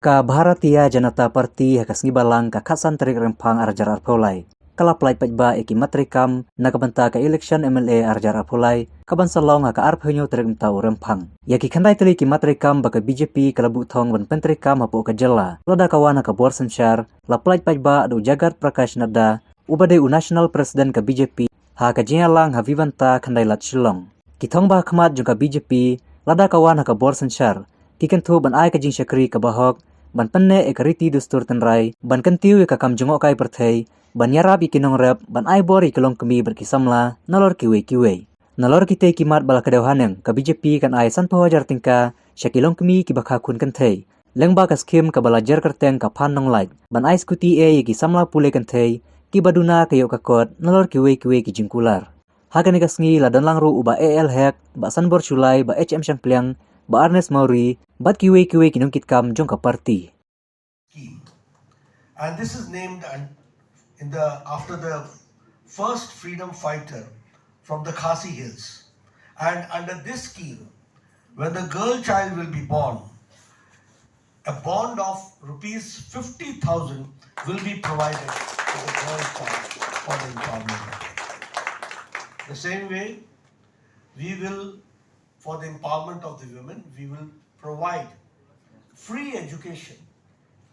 Ka Bharatiya Janata Party hakas ngibalang ka khasan tarik rempang arjar arpolai. Kala plai pajba eki matrikam nakabanta ka election MLA arjar arpolai kaban salong ka arphenyo tarik mtau rempang. Yaki khandai tali ki matrikam baka BJP kalabu thong ban pentrikam hapo ka jalla. Lada kawana ka bor sanchar la plai pajba adu Jagat Prakash Nadda ubade u national president ka BJP ha ka jialang ha vivanta khandai lat shillong. Kithong ba khmat jung ka BJP lada kawana ka bor sanchar kikenthu ban ai ka jing shakri ka bahok ban penne ekariti dustur tenrai ban kentiu ka kam jungok kai perthei ban yarab ikinong rep ban ai bori kelong kemi berkisamla nalor kiwe nalor kite kimat bala kadeuhaneng ka BJP kan ai san pawajar tingka syakilong kemi ki bakha kun kenthei lengba ka skim ka bala jar kerteng ka phan nong lai ban ai skuti e ki samla pule kenthei ki baduna kayo ka kot nalor kiwe ki jingkular hagani ka sngi la danlang ru uba AL hek ba sanbor chulai ba HM Shangpliang ba Arnes Mauri bat kiwe kinong kitkam jong ka party. And this is named after the first freedom fighter from the Khasi Hills. And under this scheme, when the girl child will be born, a bond of rupees 50,000 will be provided to the girl child for the empowerment. The same way, for the empowerment of the women, we will provide free education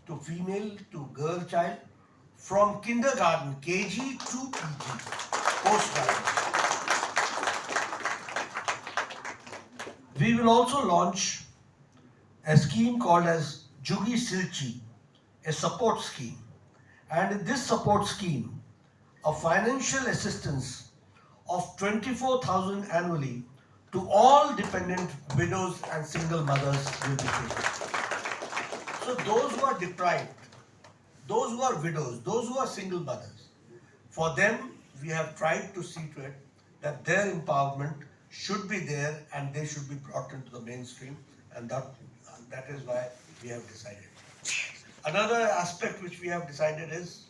to female to girl child from kindergarten, KG to PG, postgraduate. We will also launch a scheme called as Jugi Silchi, a support scheme. And in this support scheme, a financial assistance of 24,000 annually to all dependent widows and single mothers will be given. So those who are deprived, those who are widows, those who are single mothers, for them we have tried to see to it that their empowerment should be there and they should be brought into the mainstream, and that is why we have decided. Another aspect which we have decided is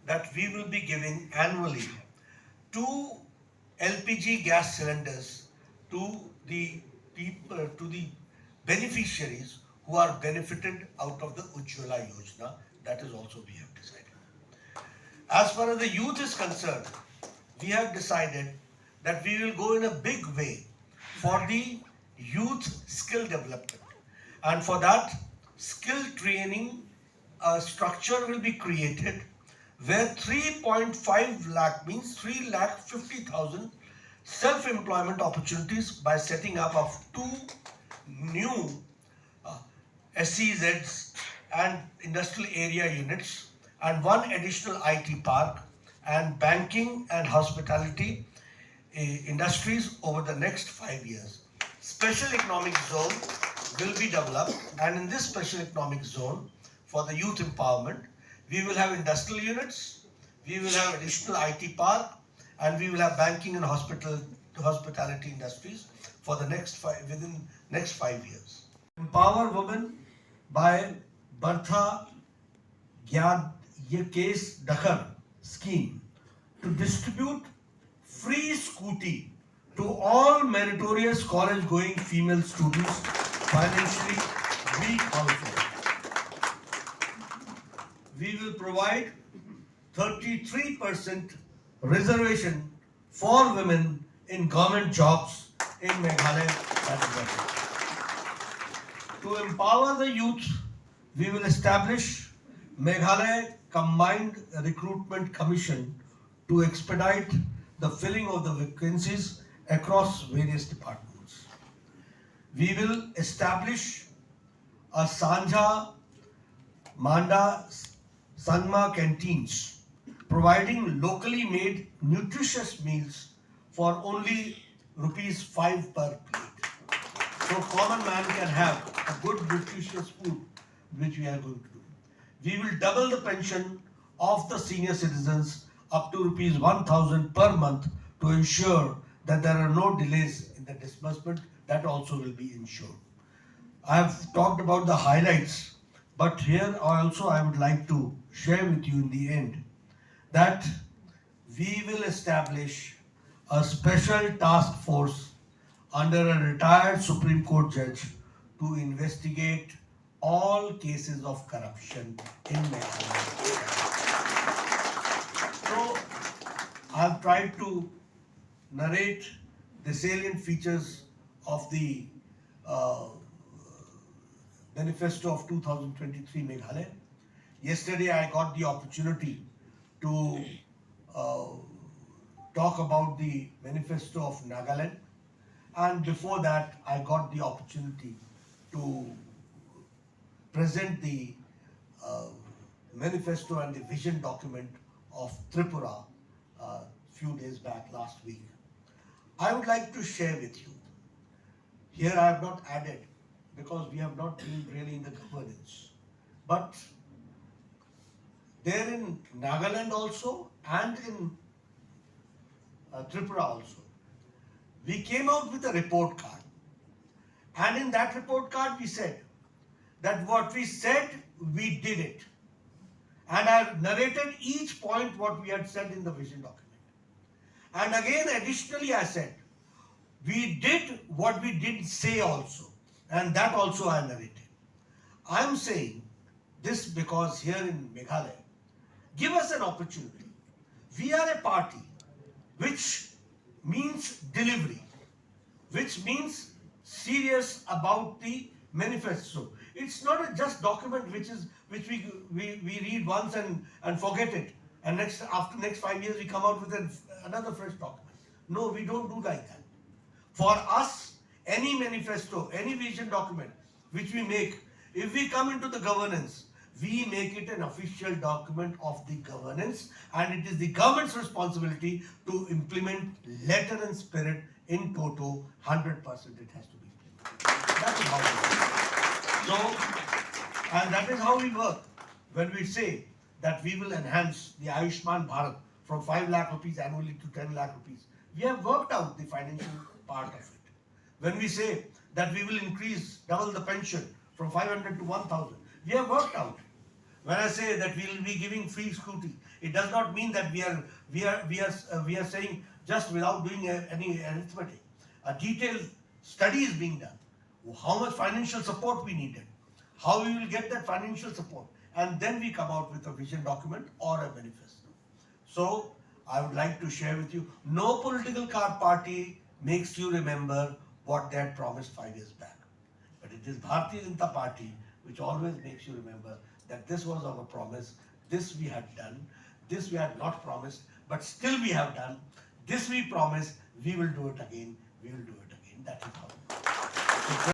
that we will be giving annually 2 LPG gas cylinders to the people, to the beneficiaries who are benefited out of the Ujjwala Yojana. That is also we have decided. As far as the youth is concerned, we have decided that we will go in a big way for the youth skill development. And for that, skill training structure will be created where 3.5 lakh means 3,50,000 self-employment opportunities by setting up of 2 new SEZs and industrial area units and 1 additional IT park and banking and hospitality industries over the next 5 years. Special economic zone will be developed, and in this special economic zone for the youth empowerment, we will have industrial units, we will have additional IT park, and we will have banking and hospitality industries for the within next 5 years. Empower women by Bartha Gyad Yekes Dakhar scheme to distribute free scooty to all meritorious college-going female students, financially weak households. We will provide 33% reservation for women in government jobs in Meghalaya. To empower the youth, we will establish Meghalaya Combined Recruitment Commission to expedite the filling of the vacancies across various departments. We will establish a Sanja Manda Sanma canteens, providing locally made nutritious meals for only ₹5 per plate. So common man can have a good nutritious food, which we are going to do. We will double the pension of the senior citizens up to ₹1,000 per month to ensure that there are no delays in the disbursement. That also will be ensured. I have talked about the highlights, but here also I would like to share with you in the end that we will establish a special task force under a retired Supreme Court judge to investigate all cases of corruption in Meghalaya. So I've tried to narrate the salient features of the uh, manifesto of 2023 Meghalaya. Yesterday I got the opportunity to uh, talk about the manifesto of Nagaland, and before that I got the opportunity to present the uh, manifesto and the vision document of Tripura few days back last week. I would like to share with you. Here I have not added because we have not been really in the governance. But there in Nagaland also and in Tripura also, we came out with a report card. And in that report card we said that what we said, we did it. And I narrated each point what we had said in the vision document. And again, additionally, I said, we did what we didn't say also. And that also I narrated. I'm saying this because here in Meghalaya, give us an opportunity. We are a party which means delivery, which means serious about the manifesto. It's not a just document which we read once and forget it, and after next 5 years we come out with another fresh document. No, we don't do like that. For us, any manifesto, any vision document which we make, if we come into the governance, we make it an official document of the governance, and it is the government's responsibility to implement letter and spirit in toto. 100% it has to be implemented. That is how we work. So, and that is how we work. When we say that we will enhance the Ayushman Bharat from 5 lakh rupees annually to 10 lakh rupees, we have worked out the financial part of it. When we say that we will double the pension from 500 to 1,000, we have worked out. When I say that we will be giving free scooty, it does not mean that we are saying just without doing any arithmetic. A detailed study is being done. How much financial support we needed, how we will get that financial support, and then we come out with a vision document or a manifesto. So I would like to share with you, no political party makes you remember what they had promised 5 years back. But it is Bharatiya Janata Party which always makes you remember that this was our promise, this we had done, this we had not promised, but still we have done, this we promised, we will do it again, we will do it again. That is how.